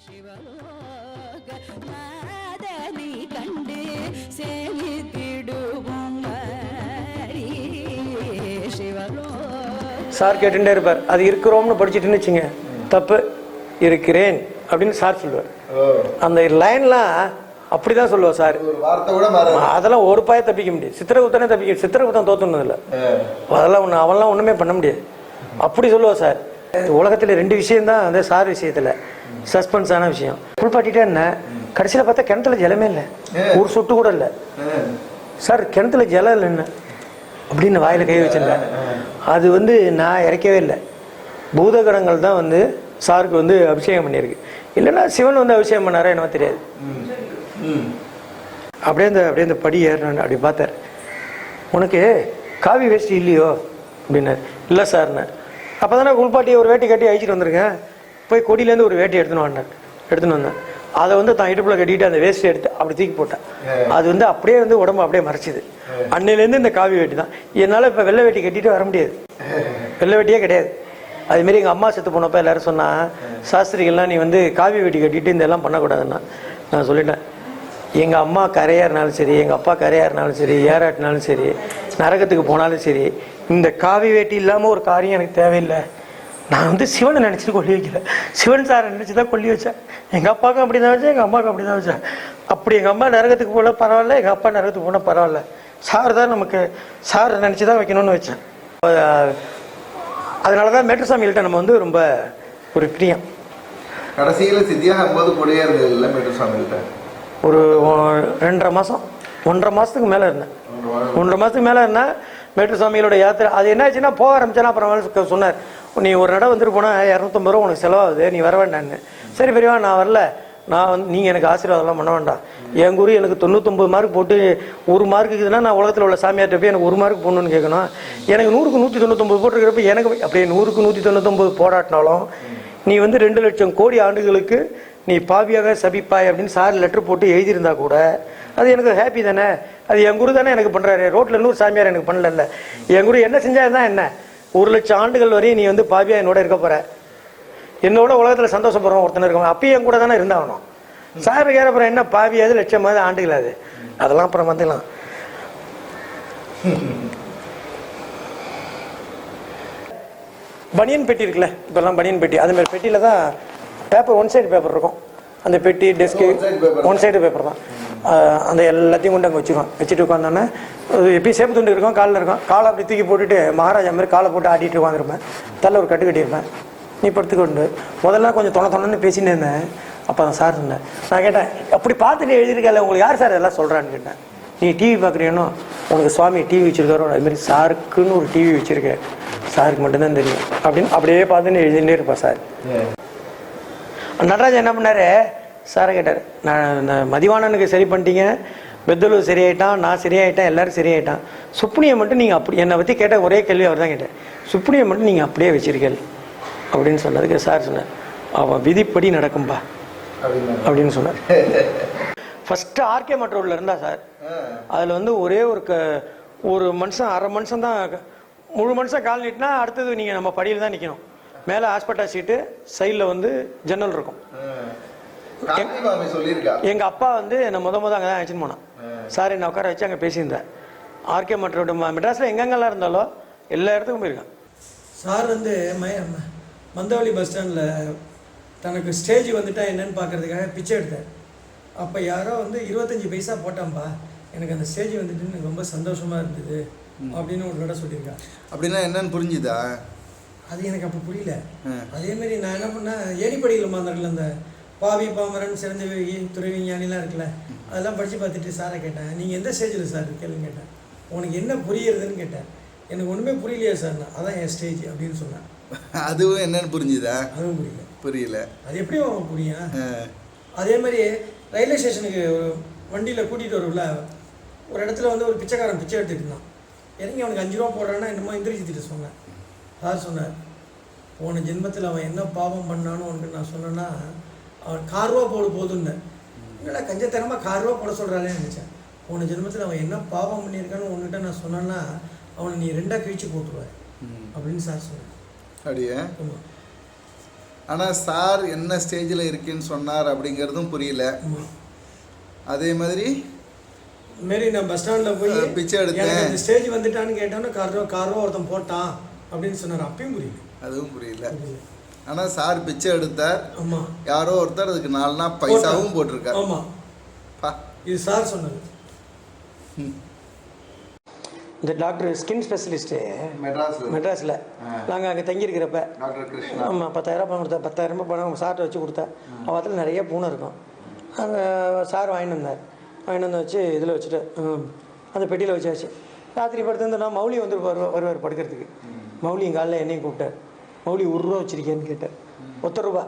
சிவலோக நாதனை கண்டு சேவித்திடுவோம் சார் கேட்டுட்டே இருப்பார். அது இருக்கிறோம்னு படிச்சுட்டுன்னு வச்சுங்க, தப்பு இருக்கிறேன் அப்படின்னு சார் சொல்லுவார். அந்த லைன்லாம் அப்படிதான் சொல்லுவார் சார். அதெல்லாம் ஒரு பாய தப்பிக்க முடியாது. சித்திரகுப்தனே தப்பிக்க, சித்திரகுப்தன் தோத்துனதில்ல, அதெல்லாம் அவெல்லாம் ஒண்ணுமே பண்ண முடியாது. அப்படி சொல்லுவார் சார். உலகத்துல 2 விஷயம்தான் அந்த சார் விஷயத்துல சஸ்பென்ஸான விஷயம். குளிப்பாட்டிட்டே என்ன, கடைசியில பார்த்தா கிணத்துல ஜலமே இல்லை, ஒரு சொட்டு கூட இல்லை. சார் கிணத்துல ஜலம் இல்லைன்னு அப்படின்னு வாயில கை வச்சிருந்தேன். அது நான் இறக்கவே இல்லை. பூதகணங்கள் தான் சாருக்கு அபிஷேகம் பண்ணியிருக்கு. இல்லைன்னா சிவன் அபிஷேகம் பண்ணாரா என்னவோ தெரியாது. அப்படியே இந்த படி ஏறினான். அப்படி பார்த்தார். உனக்கு காவி வேஷ்டி இல்லையோ அப்படின்னாரு. இல்லை சார்ண்ணே. அப்போ தானே குளிப்பாட்டி ஒரு வேட்டி கட்டி அழிச்சிட்டு வந்திருக்கேன். போய் கொடியிலேருந்து ஒரு வேட்டி எடுத்துன்னு வந்தேன். அதை தான் இடுப்பில் கட்டிட்டு அந்த வேஸ்ட்டை எடுத்து அப்படி தூக்கி போட்டேன். அது அப்படியே உடம்பு அப்படியே மறைச்சிது. அன்னையிலேருந்து இந்த காவி வேட்டி தான். என்னால் இப்போ வெள்ளை வேட்டி கட்டிட்டு வர முடியாது. வெள்ளை வேட்டியே கிடையாது. அதுமாரி எங்கள் அம்மா செத்து போனப்போ எல்லாரும் சொன்னா, சாஸ்திரிகள்லாம் நீ காவி வேட்டி கட்டிட்டு இதெல்லாம் பண்ணக்கூடாதுன்னா நான் சொல்லிட்டேன். எங்கள் அம்மா கரையாறினாலும் சரி, எங்கள் அப்பா கரையாறினாலும் சரி, ஏறாட்டினாலும் சரி, நரகத்துக்கு போனாலும் சரி, இந்த காவி வேட்டி இல்லாமல் ஒரு காரியம் எனக்கு தேவையில்லை. நான் சிவனை நினச்சிட்டு கொல்லி வைக்கல, சிவன் சாரை நினச்சி தான் கொல்லி வச்சேன். எங்கள் அப்பாவுக்கும் அப்படி தான் வச்சேன், எங்கள் அம்மாவுக்கும் அப்படி தான் வச்சேன். அப்படி எங்கள் அம்மா நரகத்துக்கு போனால் பரவாயில்ல, எங்கள் அப்பா நரகத்துக்கு போனால் பரவாயில்ல, சார் தான் நமக்கு, சாரை நினச்சி தான் வைக்கணும்னு வச்சேன். அதனால தான் மேட்டுசாமிகள்கிட்ட நம்ம ரொம்ப ஒரு பிரியம். கடைசியில் சித்தியாக போது கூடயே இருந்தது இல்லை மேட்டுசாமிகிட்ட. ஒரு 2.5 மாதம் 1.5 மாதத்துக்கு மேலே இருந்தேன். 1.5 மாதத்துக்கு மேலே இருந்தேன். மேட்டுசாமிகளோட யாத்திரை அது என்னாச்சுன்னா போக ஆரம்பிச்சேன்னா அப்புறம் சொன்னார், நீ ஒரு நடம் போனால் 250 ரூபா உனக்கு செலவாகுது, நீ வர வேண்டான்னு. சரி பெரியவா நான் வரல, நான் நீங்கள் எனக்கு ஆசீர்வாதம்லாம் பண்ண வேண்டாம். என் குரு எனக்கு 99 மார்க் போட்டு 1 மார்க் இருக்குதுன்னா நான் உலகத்தில் உள்ள சாமியார்ட்ட போய் எனக்கு 1 மார்க் போடணும்னு கேட்கணும். எனக்கு 100க்கு 199 போட்டிருக்கிறப்ப எனக்கு அப்படியே 100க்கு 199 போராட்டினாலும் நீ 2 லட்சம் கோடி ஆண்டுகளுக்கு நீ பாவியாக சபிப்பாய் அப்படின்னு சார் லெட்டர் போட்டு எழுதியிருந்தா கூட அது எனக்கு ஹாப்பி தானே. அது என் குரு தானே எனக்கு பண்ணுறாரு. ரோட்டில் 100 சாமியார் எனக்கு பண்ணல. என் குரு என்ன செஞ்சால் தான் என்ன, 1 லட்சம் ஆண்டுகள் வரையும் நீ பாவியா என்னோட இருக்க போற, என்னோட உலகத்தில் சந்தோஷப்படுறோம் ஒருத்தனை இருக்க. அப்பயும் என் கூட தானே இருந்தாகணும். சார் கேட்கப்புறம் என்ன பாவியாது லட்சமாவது ஆண்டுகள் அது, அதெல்லாம் அப்புறம் வந்துக்கலாம். பனியன் பெட்டி இருக்குல்ல, இப்பெல்லாம் பனியன் பெட்டி, அது மாதிரி பெட்டியில தான் பேப்பர், 1 சைடு பேப்பர் இருக்கும். அந்த பெட்டி டெஸ்க்கு 1 சைடு பேப்பர் தான். அந்த எல்லாத்தையும் கொண்டு அங்கே வச்சுட்டு உட்காந்தோன்னே எப்பயும் சேப்பு துண்டு இருக்கும், காலில் இருக்கும். காலை அப்படி தூக்கி போட்டுட்டு மகாராஜா மாதிரி காலை போட்டு ஆட்டிட்டு உட்காந்துருப்பேன். தலை ஒரு கட்டு கட்டியிருப்பேன். நீ படுத்துக்கொண்டு முதல்ல கொஞ்சம் தொணன்னு பேசின்னு இருந்தேன். அப்போ தான் சார் சொன்னேன். நான் கேட்டேன், அப்படி பார்த்துட்டு எழுதியிருக்கல, உங்களுக்கு யார் சார் எல்லாம் சொல்கிறான்னு கேட்டேன். நீ டிவி பார்க்குறீனோ, உனக்கு சுவாமி டிவி வச்சுருக்காரோ, அதுமாரி சாருக்குன்னு ஒரு டிவி வச்சுருக்கேன், சாருக்கு மட்டும்தான் தெரியும் அப்படின்னு அப்படியே பார்த்துன்னு எழுதிட்டே இருப்பேன் சார். நடராஜன் என்ன பண்ணாரு, சாரை கேட்டார், நான் மதிவாணனுக்கு சரி பண்ணிட்டீங்க, பெத்தலு சரியாயிட்டான், நான் சரியாயிட்டேன், எல்லாரும் சரியாயிட்டான், சுப்புனியை மட்டும் நீங்கள் அப்படி என்னை பற்றி கேட்ட ஒரே கேள்வி அவர் தான் கேட்டேன், சுப்புனியை மட்டும் நீங்கள் அப்படியே வச்சிருக்கீங்க அப்படின்னு சொன்னதுக்கு சார் சொன்னார், அவன் விதிப்படி நடக்கும்பா அப்படின்னு சொன்னார். ஃபர்ஸ்ட் ஆர்கே மட் ரோட்ல இருந்தா சார், அதில் ஒரே ஒரு மனுஷன், அரை மனுஷன் தான், முழு மனுஷன் கால் நீட்டினா அடுத்தது நீங்கள் நம்ம படியில் தான் நிற்கணும். மேலே ஹாஸ்பிட்டல் சீட்டு, சைடில் ஜன்னல் இருக்கும். எங்க அப்பா என்ன முத அங்கே தான் அழைச்சின்னு போனான். சார் என்னை உட்கார வச்சு அங்கே பேசியிருந்தேன். ஆர்கே மட் ரோடு மெட்ராஸில் எங்கெங்கெல்லாம் இருந்தாலும் எல்லா இடத்துக்கும் போயிருக்கான். சார் மந்தவள்ளி பஸ் ஸ்டாண்டில் தனக்கு ஸ்டேஜ் வந்துட்டா என்னன்னு பார்க்கறதுக்காக பிச்சை எடுத்தேன். அப்போ யாரோ 25 பைசா போட்டான்பா, எனக்கு அந்த ஸ்டேஜ் வந்துட்டு எனக்கு ரொம்ப சந்தோஷமாக இருந்தது அப்படின்னு ஒரு கடை சொல்லியிருக்கேன். அப்படின்னா என்னன்னு புரிஞ்சுதா? அது எனக்கு அப்போ புரியல. அதேமாரி நான் என்ன பண்ணேன், ஏணிப்படியில் மாந்தார்கள் அந்த பாவி பாமரன் சிறந்த துறை விஞ்ஞானிலாம் இருக்குல்ல, அதெல்லாம் படித்து பார்த்துட்டு சாரை கேட்டேன், நீங்கள் எந்த ஸ்டேஜில் சார் இருக்கேன்னு கேட்டேன். உனக்கு என்ன புரியுறதுன்னு கேட்டேன். எனக்கு ஒன்றுமே புரியலையே சார், அதான் என் ஸ்டேஜ் அப்படின்னு சொன்னேன். அதுவும் என்னன்னு புரிஞ்சுதா? அதுவும் புரியல. அது எப்படி அவன் புரியும்? அதே மாதிரி ரயில்வே ஸ்டேஷனுக்கு வண்டியில் கூட்டிகிட்டு வரும்ல, ஒரு இடத்துல ஒரு பிச்சைக்காரன் பிச்சை எடுத்துகிட்டு இருந்தான். இறங்கி அவனுக்கு 5 ரூபா போடுறான்னா என்னமோ எந்திரிச்சிட்டு சொன்னேன். சார் சொன்னார், போன ஜென்மத்தில் அவன் என்ன பாவம் பண்ணான்னு உனக்கு நான் சொன்னேன்னா, அவன் 4 ரூபா போதுன்னு. என்னடா கஞ்சத்தனமாக 4 ரூபா போட சொல்கிறாளேன்னு நினச்சேன். போன ஜென்மத்தில் அவன் என்ன பாவம் பண்ணியிருக்கான்னு உன்கிட்ட நான் சொன்னேன்னா அவனை நீ 2ஆக கிழிச்சு போட்டுருவேன் அப்படின்னு சார் சொன்னேன். அப்படியே? ஆமாம். ஆனால் சார் என்ன ஸ்டேஜில் இருக்குன்னு சொன்னார் அப்படிங்கிறதும் புரியல. அதே மாதிரி மாரி நான் பஸ் ஸ்டாண்டில் போய் பிச்சை எடுத்தேன், இந்த ஸ்டேஜ் வந்துட்டான்னு கேட்டோன்னா காரோ ஒருத்தன் போட்டான் அப்படின்னு சொன்னார். அப்பயும் புரியல, அதுவும் புரியல. ஆனால் சார் பிச்சை எடுத்தார். ஆமாம், யாரோ ஒருத்தர் அதுக்கு 4 பைசாவும் போட்டிருக்காரு. ஆமாம், இது சார் சொன்னது. இந்த டாக்டர் ஸ்கின் ஸ்பெஷலிஸ்ட்டு மெட்ராஸில் நாங்கள் அங்கே தங்கியிருக்கிறப்ப டாக்டர் கிருஷ்ணா, ஆமாம், 10,000 பணம் கொடுத்தா. 10,000 ரூபாய் பணம் சார்ட்ட வச்சு கொடுத்தா. அவத்தில் நிறைய பூனை இருக்கும். அங்கே சார் வாங்கிட்டு வந்தார். வாங்கிட்டு வந்து வச்சு இதில் வச்சுட்டு அந்த பெட்டியில் வச்சாச்சு. ராத்திரி படுத்திருந்தோன்னா மௌலி வந்து வருவார் படுக்கிறதுக்கு. மௌலியும் காலையில் என்னையும் கூப்பிட்டார். மௌலி 1 ரூபா வச்சுருக்கேன்னு கேட்டார். 1 ரூபா.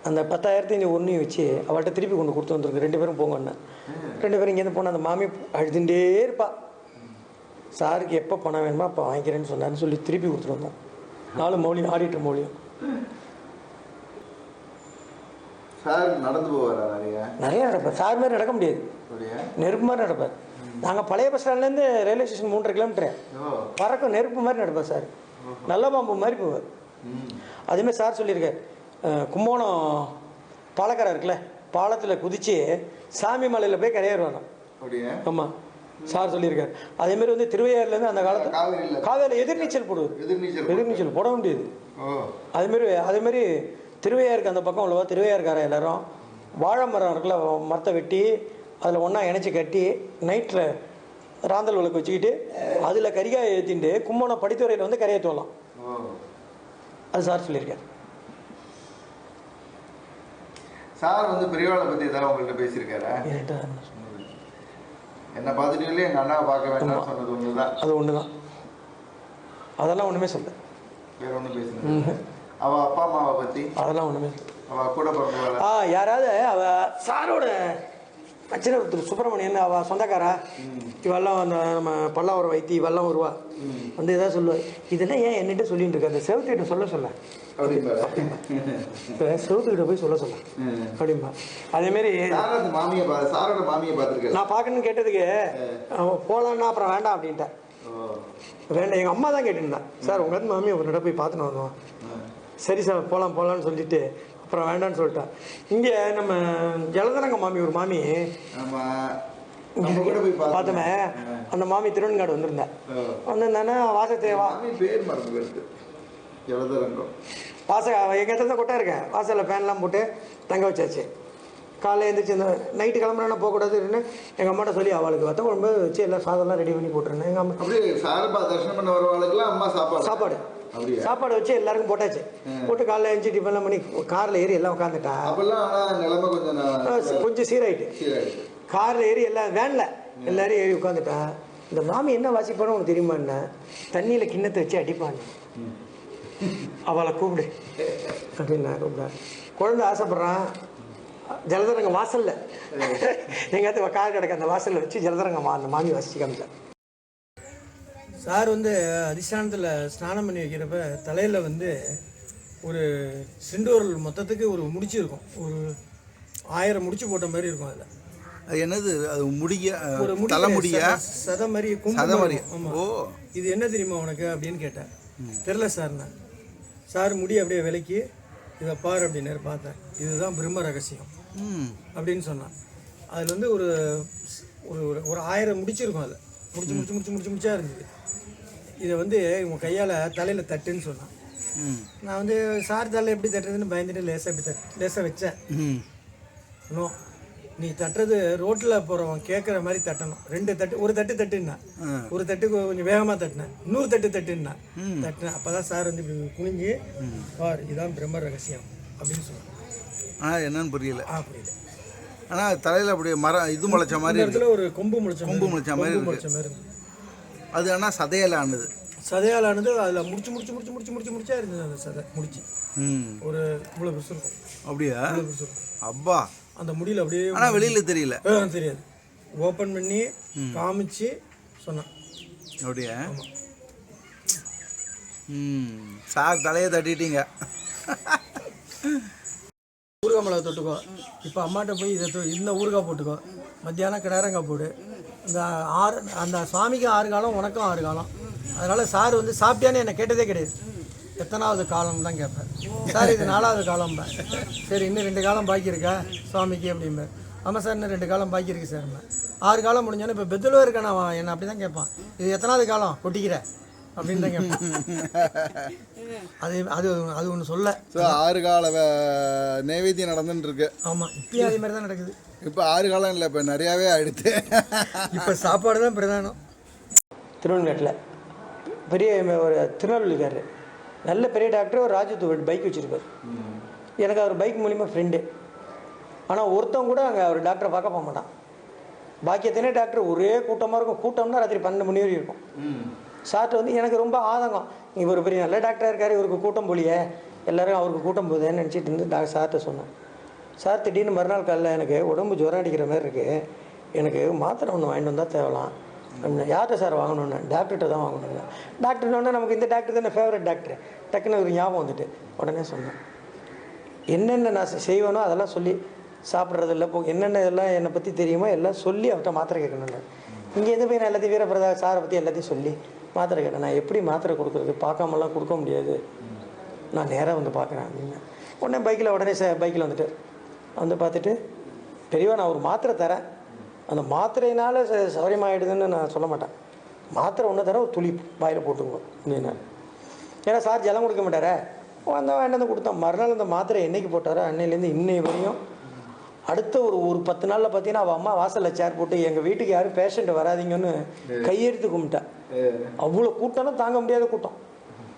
அந்த 10,000 இந்த ஒன்றையும் வச்சு அவள்கிட்ட திருப்பி கொண்டு கொடுத்து வந்துருக்கு. 2 பேரும் போங்கன்னு. 2 பேரும் இங்கேருந்து போனால் அந்த மாமி அழுதுண்டே இருப்பா. சாருக்கு எப்போ பணம் வேணுமோ அப்போ வாங்கிக்கிறேன்னு சொன்னார்னு சொல்லி திருப்பி கொடுத்துட்டு வந்தோம். 4 மௌலியும் ஆடிட்டர் மௌலியும். சார் நடந்து போவாரா? நிறைய நடப்பார். சார் மாதிரி நடக்க முடியாது, நெருப்பு மாதிரி நடப்பார். நாங்கள் பழைய பஸ் ஸ்டாண்ட்லேருந்து ரயில்வே ஸ்டேஷன் 3.5 கிலோமீட்டர் பறக்கும். நெருப்பு மாதிரி நடப்பார் சார். நல்ல பாம்பு மாதிரி போவார். அதேமாதிரி சார் சொல்லியிருக்கார், கும்போணம் பாலக்காரர் இருக்குல்ல, பாலத்தில் குதித்து சாமி மலையில் போய் கரையேறுவாங்க. ஆமாம், சார் சொல்லியிருக்கார். அதேமாரி வந்து திருவையாறுலேருந்து அந்த காலத்தில் காவேரியில் எதிர்நீச்சல் போடுவார். எதிர்நீச்சல் போட முடியாது. அதேமாரி திருவையாருக்கு அந்த பக்கம் உள்ளவா திருவையாறுக்கார எல்லாரும் வாழை மரம் இருக்குல்ல, மரத்தை வெட்டி அதில் ஒன்றா இணைச்சி கட்டி நைட்டில் ராந்தல் விளக்கு வச்சுக்கிட்டு அதில் கரிகாயை ஏற்றிட்டு கும்போணம் படித்துறையில் வந்து கரையேற்றுவலாம். அது சார் சொல்லியிருக்கார். சார் வந்து பெரியவாளை பற்றி ஏதாவது உங்கள்கிட்ட பேசியிருக்காரா? என்ன பார்த்துட்டு இல்லை, எங்கள் அண்ணாவை பார்க்க வேண்டாம் சொன்னது ஒன்று தான். அது ஒன்று தான். அதெல்லாம் ஒன்றுமே சொல்ல. வேற ஒன்றும் பேசுங்க. அவள் அப்பா அம்மாவை பற்றி அதெல்லாம் ஒன்றுமே. அவள் கூட பிறந்தவள யாராவது அவள் சாரோட அச்சனை ஒருத்தர் சுப்பிரமணியன், அவள் சொந்தக்காரா, இவெல்லாம் அந்த நம்ம பல்லாவரம் வைத்தி இவெல்லாம் வருவா வந்து எதாவது சொல்லுவாள். இதெல்லாம் ஏன் என்கிட்ட சொல்லிட்டு இருக்க, அந்த செவத்துக்கிட்ட சொல்ல இப்போ செவத்துக்கிட்ட போய் சொல்ல அப்படிம்பா. அதேமாரி சாரோட மாமியை பார்த்துருக்கேன் நான் பார்க்கணுன்னு கேட்டதுக்கு அவன் போகலான்னா அப்புறம் வேண்டாம் அப்படின்ட்டேன். வேண்டாம், எங்கள் அம்மா தான் கேட்டுருந்தா, சார் உங்கள் மாமியை ஒரு நட போய் பார்த்துன்னு வந்தோம். சரி சார் போகலான்னு சொல்லிட்டு அப்புறம் வேண்டான்னு சொல்லிட்டேன். இங்கே நம்ம ஜலதரங்க மாமி ஒரு மாமி பார்த்தோமே, அந்த மாமி திருவன்காடு வந்திருந்தேன். வந்திருந்தானே வாசத்தை பேர் மறந்து ஜலதரங்கம் எங்கள் இடத்துல தான் கொட்டா இருக்கேன். வாசலில் ஃபேன்லாம் போட்டு தங்க வச்சாச்சு. காலையில் எழுந்திரிச்சு இந்த நைட்டு கிளம்புறேன்னா போகக்கூடாதுன்னு எங்கள் அம்மாட்ட சொல்லி அவளுக்கு வத்த குழம்பு வச்சு எல்லாம் சாதம்லாம் ரெடி பண்ணி போட்டுருந்தேன். எங்கள் அம்மா அப்படியே சாரப்பா தரிசனம் பண்ண வரவாளுக்குலாம் அம்மா சாப்பாடு வச்சு எல்லாருக்கும் போட்டாச்சு. போட்டு காலையில் எழுந்துச்சு டிஃபன்லாம் பண்ணி காரில் ஏறி எல்லாம் உட்காந்துட்டா. கொஞ்சம் சீராயிட்டு காரில் ஏறி எல்லாம் வேனில் எல்லாரும் ஏறி உட்காந்துட்டா. இந்த மாமி என்ன வாசிப்பானு உனக்கு தெரியுமா, என்ன தண்ணியில் கிண்ணத்தை வச்சு அடிப்பான்னு. அவளை கூப்பிடு அப்படின்னு நான் கூப்பிடுறேன். குழந்தை ஆசைப்படுறான். ஜலதரங்க வாசலில் எங்கேயாவது கார் கிடக்க அந்த வாசலில் வச்சு ஜலதரங்க அந்த மாமி வாசிச்சு காமிச்சார். சார் வந்து அதிஷ்டானத்தில் ஸ்நானம் பண்ணி வைக்கிறப்ப தலையில் வந்து ஒரு செண்டோரல் மொத்தத்துக்கு ஒரு முடிச்சு இருக்கும். ஒரு 1000 முடிச்சு போட்ட மாதிரி இருக்கும். அதில் அது என்னது, அது முடிய ஒரு தலைமுடியா சதை மாதிரி மாதிரி. ஓ, இது என்ன தெரியுமா உனக்கு அப்படின்னு கேட்டேன். தெரில சார்ண்ணா. சார் முடி அப்படியே விலைக்கு இதை பாரு அப்படின்னு பார்த்தேன். இதுதான் பிரம்ம ரகசியம் அப்படின்னு சொன்னான். அதில் வந்து ஒரு ஒரு 1000 முடிச்சிருக்கும். அதில் முடிச்சா இருந்தது. இதை வந்து உங்கள் கையால் தலையில் தட்டுன்னு சொன்னான். நான் வந்து சார் தலையில் எப்படி தட்டுறதுன்னு பயந்துட்டு லேசாக வச்சேன். நோ, நீ தட்டுறது ரோட்டில் போகிறவன் கேட்குற மாதிரி தட்டணும். 2 தட்டு, ஒரு தட்டு தட்டுன்னா, ஒரு தட்டு கொஞ்சம் வேகமாக தட்டினேன், இன்னொரு தட்டு தட்டுன்னா தட்டினேன். அப்போ தான் சார் வந்து இப்படி குனிஞ்சு பார் இதான் பிரம்ம ரகசியம் அப்படின்னு சொன்னான். ஆனால் என்னன்னு புரியல. புரியல. ஆனால் தலையில் அப்படி மரம் இது முளைச்ச மாதிரி இடத்துல ஒரு கொம்பு முளைச்ச மாதிரி இருந்தது. அது ஆனால் சதையால் ஆனது. அதில் முடிச்சா இருந்தது. அந்த சதை முடிச்சு ஒரு இவ்வளோ பெருசு இருக்கும். அப்படியா? அப்பா, அந்த முடியல அப்படியே. ஆனால் வெளியில் தெரியல, தெரியாது. ஓப்பன் பண்ணி காமிச்சு சொன்னான். அப்படியா? சார் தலையை தட்டிட்டீங்க. ஊறுகாய் மிளகா தொட்டுக்கோ. இப்போ அம்மாட்ட போய் இந்த ஊறுகாய் போட்டுக்கோ. மத்தியானம் கிடாரங்காய் போடு. இந்த அந்த சுவாமிக்கு 6 காலம், உனக்கும் 6 காலம். அதனால் சார் வந்து சாப்பிட்டியான்னு என்னை கேட்டதே கிடையாது. எத்தனாவது காலம் தான் கேட்பேன். சார் இது 4வது காலம்பேன். சரி இன்னும் 2 காலம் பாக்கி இருக்கா சுவாமிக்கு அப்படிம்பேன். ஆமாம் சார் இன்னும் 2 காலம் பாக்கி இருக்குது சார். 6 காலம் முடிஞ்சோன்னே இப்போ பெத்தில் இருக்கான என்ன அப்படி தான் கேட்பான். இது எத்தனாவது காலம் கொட்டிக்கிற அப்படின்னு தான் கேட்பான். அது அது ஒன்று சொல்ல. ஸோ 6 கால நைவேத்தியம் நடந்துட்டு இருக்கு. ஆமாம் இப்பயும் அதே மாதிரி தான் நடக்குது. இப்போ 6 காலம் இல்லை, இப்போ நிறையாவே ஆயிடுத்து. இப்போ சாப்பாடு தான் பிரதானம். திருவண்ணாட்டில் பெரிய ஒரு திருநெல்வேலிக்காரர், நல்ல பெரிய டாக்டர், ஒரு ராஜதூர் பைக் வச்சுருக்கார். எனக்கு அவர் பைக் மூலிமா ஃப்ரெண்டு. ஆனால் ஒருத்தவங்க கூட அங்கே அவர் டாக்டரை பார்க்க போக மாட்டான். பாக்கி எத்தனை டாக்டர் ஒரே கூட்டமாக இருக்கும். கூட்டம்னா ராத்திரி 12 மணி வரைக்கும் இருக்கும். சார்ட்ட வந்து எனக்கு ரொம்ப ஆதங்கம், இவர் ஒரு பெரிய நல்ல டாக்டராக இருக்கார், இவருக்கு கூட்டம் போலியே, எல்லோரும் அவருக்கு கூட்டம் போகுதுன்னு நினச்சிட்டு இருந்து சார்கிட்ட சொன்னேன். சார் திடீர்னு மறுநாள் காலையில் எனக்கு உடம்பு ஜுரம் அடிக்கிற மாதிரி இருக்குது, எனக்கு மாத்திரை ஒன்று வாங்கிட்டு வந்தால் தேவலாம் அப்படின்னா. யார்கிட்ட சார் வாங்கணுன்னு? டாக்டர்கிட்ட தான் வாங்கணுங்க. டாக்டர்னோடனே நமக்கு இந்த டாக்டர் தானே ஃபேவரட் டாக்டர், டக்குன்னு ஒரு ஞாபகம் வந்துட்டு உடனே சொன்னேன். என்னென்ன நான் செய்வேனோ அதெல்லாம் சொல்லி சாப்பிட்றதில்ல, என்னென்ன இதெல்லாம் என்னை பற்றி தெரியுமோ எல்லாம் சொல்லி அவர்கிட்ட மாத்திரை கேட்கணும்ல. இங்கேருந்து போய் நான் எல்லாத்தையும் வீரபிரதா சாரை பற்றி எல்லாத்தையும் சொல்லி மாத்திரை கேட்டேன். நான் எப்படி மாத்திரை கொடுக்குறது, பார்க்காமலாம் கொடுக்க முடியாது, நான் நேராக வந்து பார்க்குறேன் அப்படின்னு. உடனே பைக்கில் வந்துட்டு வந்து பார்த்துட்டு, பெரியவா நான் ஒரு மாத்திரை தரேன், அந்த மாத்திரையினால் சௌரியமாகிடுதுன்னு நான் சொல்ல மாட்டேன், மாத்திரை ஒன்று தரேன், ஒரு துளி வாயில் போட்டுக்குவோம் அப்படின்னு. ஏன்னா சார் ஜலம் கொடுக்க மாட்டாரே, அந்த வாங்கிட்டு கொடுத்தோம். மறுநாள் அந்த மாத்திரை என்னைக்கு போட்டாரோ அன்னையிலேருந்து இன்னை வரையும் அடுத்த ஒரு 10 நாளில் பார்த்தீங்கன்னா அவள் அம்மா வாசலில் சேர் போட்டு எங்கள் வீட்டுக்கு யாரும் பேஷண்ட் வராதிங்கன்னு கையெடுத்து கும்பிட்டேன். அவ்வளோ கூட்டம்னா தாங்க முடியாத கூட்டம்.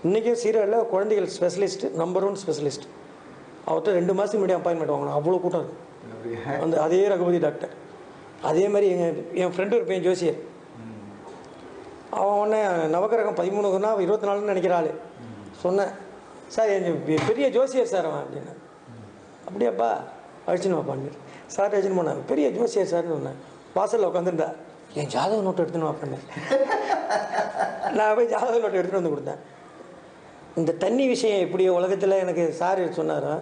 இன்றைக்கும் சீரியலில் குழந்தைகள் ஸ்பெஷலிஸ்ட் நம்பர் 1 ஸ்பெஷலிஸ்ட், அவர்கிட்ட 2 மாதத்துக்கு முன்னாடி அப்பாயின்மெண்ட் வாங்கணும், அவ்வளோ கூட்டம் இருக்குது. அந்த அதே ரகுபதி டாக்டர். அதே மாதிரி என் ஃப்ரெண்டு ஒரு பையன் ஜோசியர், அவன் உடனே நவகிரகம் 13னா 24ன்னு நினைக்கிறாள். சொன்னேன், சார் என் பெரிய ஜோசியர் சார் அவன் அப்படின்னு. அப்படியாப்பா அழிச்சுன்னு வாப்பான்னு சார் அழிச்சுன்னு போனேன். பெரிய ஜோசியர் சார்னு சொன்னேன். வாசலில் உட்காந்துருந்தா என் ஜாதக நோட்டு எடுத்துன்னு வாப்பான்னு. நான் போய் ஜாதக நோட்டு எடுத்துகிட்டு வந்து கொடுத்தேன். இந்த தண்ணி விஷயம் எப்படி உலகத்தில் எனக்கு சார் சொன்னாரோ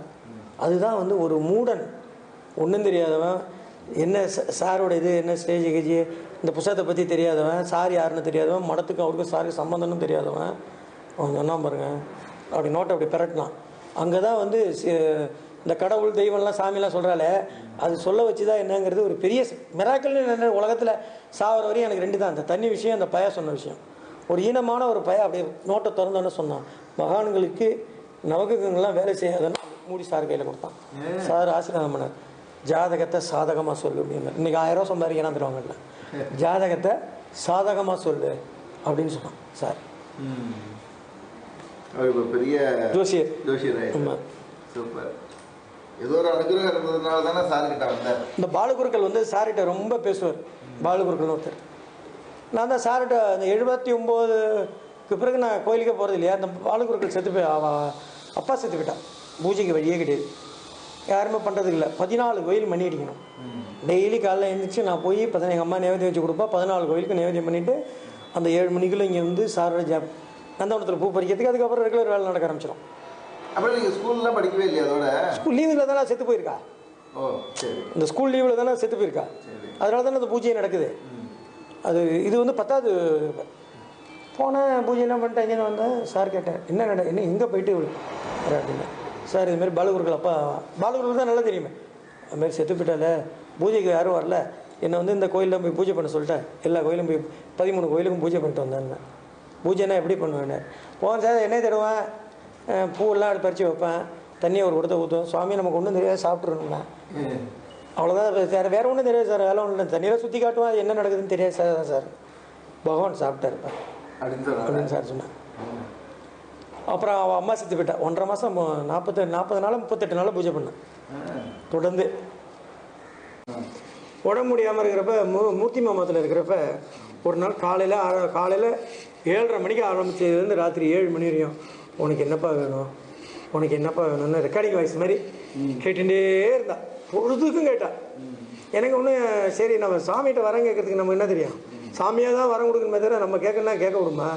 அதுதான் வந்து ஒரு மூடன், ஒன்றும் தெரியாதவன், என்ன சாரோட இது என்ன ஸ்டேஜ் கேஜி இந்த புத்தகத்தை பற்றி தெரியாதவன், சார் யாருன்னு தெரியாதவன், மடத்துக்கும் அவருக்கும் சாருக்கு சம்மந்தம்னு தெரியாதவன் அவன் சொன்னான் பாருங்க. அப்படி நோட்டை அப்படி பெரட்டினான். அங்கே தான் வந்து இந்த கடவுள் தெய்வம்லாம் சாமிலாம் சொல்கிறாலே அது சொல்ல வச்சு தான் என்னங்கிறது ஒரு பெரிய மிராக்கல்னு என்ன. உலகத்தில் சாவர வரையும் எனக்கு 2 தான், அந்த தண்ணி விஷயம், அந்த பய சொன்ன விஷயம். ஒரு ஈனமான ஒரு பய அப்படியே நோட்டை திறந்தோன்னு சொன்னான், மகான்களுக்கு நவகிரகங்கள்லாம் வேலை செய்யாதுன்னு மூடி சார் கையில் கொடுத்தான். சார் ஆசீர்வாதம் பண்ணார், ஜாதகத்தை சாதகமாக சொல்லு அப்படின்னு. இன்றைக்கி 1000 ரூபா சம்பாதிக்கிறான் தருவாங்கல்ல, ஜாதகத்தை சாதகமாக சொல்லு அப்படின்னு சொன்னான் சார். பெரிய ஜோசியர். ஆமாம், சூப்பர். ஏதோ ஒரு அனுகிரகம் இருந்ததுனால தானே சார்கிட்ட வந்தார். இந்த பாலகுருக்கள் வந்து சார்கிட்ட ரொம்ப பேசுவார். பாலகுருக்கள்னு ஒருத்தர். நான் தான் சார்கிட்ட அந்த 79க்கு பிறகு நான் கோயிலுக்கே போகிறது இல்லையா, அந்த பாலகுருக்கள் செத்து போய் அப்பா செத்து போயிட்டான். பூஜைக்கு வழியே கிடையாது, யாருமே பண்ணுறதுக்கு இல்லை. 14 கோயில் மணி அடிக்கணும். டெய்லி காலையில் எழுந்திரிச்சு நான் போய் எங்கள் அம்மா நைவேத்தியம் வச்சு கொடுப்பா. 14 கோயிலுக்கு நைவேத்தியம் பண்ணிவிட்டு அந்த 7 மணிக்குள்ளே இங்கே வந்து சாரோட நந்தவனத்தில் பூ பறிக்கிறதுக்கு, அதுக்கப்புறம் ரெகுலர் வேலை நடக்க ஆரம்பிச்சிடும். அப்புறம் நீங்கள் ஸ்கூல்லாம் படிக்கவே இல்லையா? அதோட ஸ்கூல் லீவில் தானே செத்து போயிருக்கா. ஓ சரி. இந்த ஸ்கூல் லீவில் தானே செத்து போயிருக்கா, அதனால தானே அந்த பூஜையே நடக்குது. அது இது வந்து 10வது போனேன், பூஜையெல்லாம் பண்ணிட்டு அங்கே வந்தேன். சார் கேட்டேன், என்ன எங்கே போயிட்டு அப்படின்னு. சார் இதுமாரி பாலகுருக்கள் அப்பா, பாலகுருக்கள் தான் நல்லா தெரியுமே, அதுமாரி செத்து போயிட்டால, பூஜைக்கு யாரும் வரல, என்னை வந்து இந்த கோயிலில் போய் பூஜை பண்ண சொல்லிட்டேன். எல்லா கோயிலும் போய் 13 கோயிலுக்கும் பூஜை பண்ணிட்டு வந்தேன். பூஜைனா எப்படி பண்ணுவேன்? போவேன் சார், என்ன தருவேன், பூவெல்லாம் பறித்து வைப்பேன், தண்ணியை ஒரு கொடுத்த ஊற்றுவேன். சுவாமி நமக்கு ஒன்றும் தெரியாது, சாப்பிட்ருந்தேன், அவ்வளோதான். வேறு ஒன்றும் தெரியாது சார், வேலை ஒன்றும் இல்லை. தண்ணியில் சுற்றி காட்டுவேன், அது என்ன நடக்குதுன்னு தெரியாது சார். தான் சார் பகவான் சாப்பிட்டா இருப்பேன் அப்படின்னு சார் சொன்னேன். அப்புறம் அவள் அம்மா செத்து போயிட்டா. 1.5 மாதம் 40 நாள் 38 நாள் பூஜை பண்ணேன் தொடர்ந்து. உடம்பு முடியாமல் இருக்கிறப்ப மூர்த்தி மாமத்தில் இருக்கிறப்ப ஒரு நாள் காலையில் 7:30 மணிக்கு ஆரம்பிச்சதுலேருந்து ராத்திரி 7 மணி வரையும் உனக்கு என்னப்பா வேணும், உனக்கு என்னப்பா வேணும்னு ரெக்கார்டிங் வாய்ஸ் மாதிரி கேட்டுட்டே இருந்தா. பொழுதுக்கும் கேட்டா. எனக்கு ஒன்று சரி, நம்ம சாமிகிட்ட வரம் கேட்கறதுக்கு நம்ம என்ன தெரியும், சாமியாக தான் வரம் கொடுக்கணுமே தவிர நம்ம கேட்கணும்னா கேட்க விடுமா?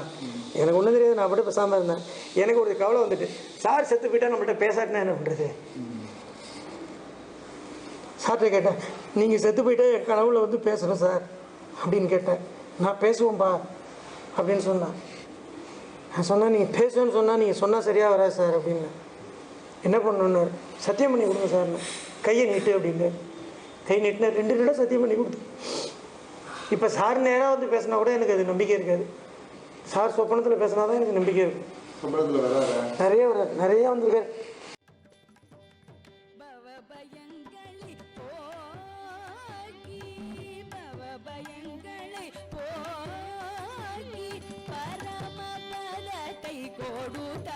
எனக்கு ஒன்றும் தெரியாது, நான் அப்படியே பேசாமல் இருந்தேன். எனக்கு ஒரு கவலை வந்துட்டு, சார் செத்து போயிட்டா நம்மகிட்ட பேசாட்டினா என்ன பண்ணுறது? சார்கிட்ட கேட்டேன், நீங்கள் செத்து போயிட்டா என் கனவுல வந்து பேசணும் சார் அப்படின்னு கேட்டேன். நான் பேசுவோம்பா அப்படின்னு சொன்னேன். நான் சொன்னேன், நீங்கள் பேசுவேன்னு சொன்னால் நீங்கள் சொன்னால் சரியாக வராது சார் அப்படின்னு. என்ன பண்ணணுன்னாரு, சத்தியம் பண்ணி கொடுங்க சார்னு. கையை நீட்டு அப்படின்னு கை நீட்டினார். 2 நிமிடம் சத்தியம் பண்ணி கொடுத்து. இப்போ சார் நேராக வந்து பேசினா கூட எனக்கு அது நம்பிக்கை இருக்காது. சார் சொப்பனத்தில் பேசினா தான் எனக்கு நம்பிக்கை இருக்கும். நிறைய வராது, நிறைய வந்திருக்காரு. பவபயங்களை போக்கி பவபயங்களை போக்கி பரமபதத்தை கொடுத்த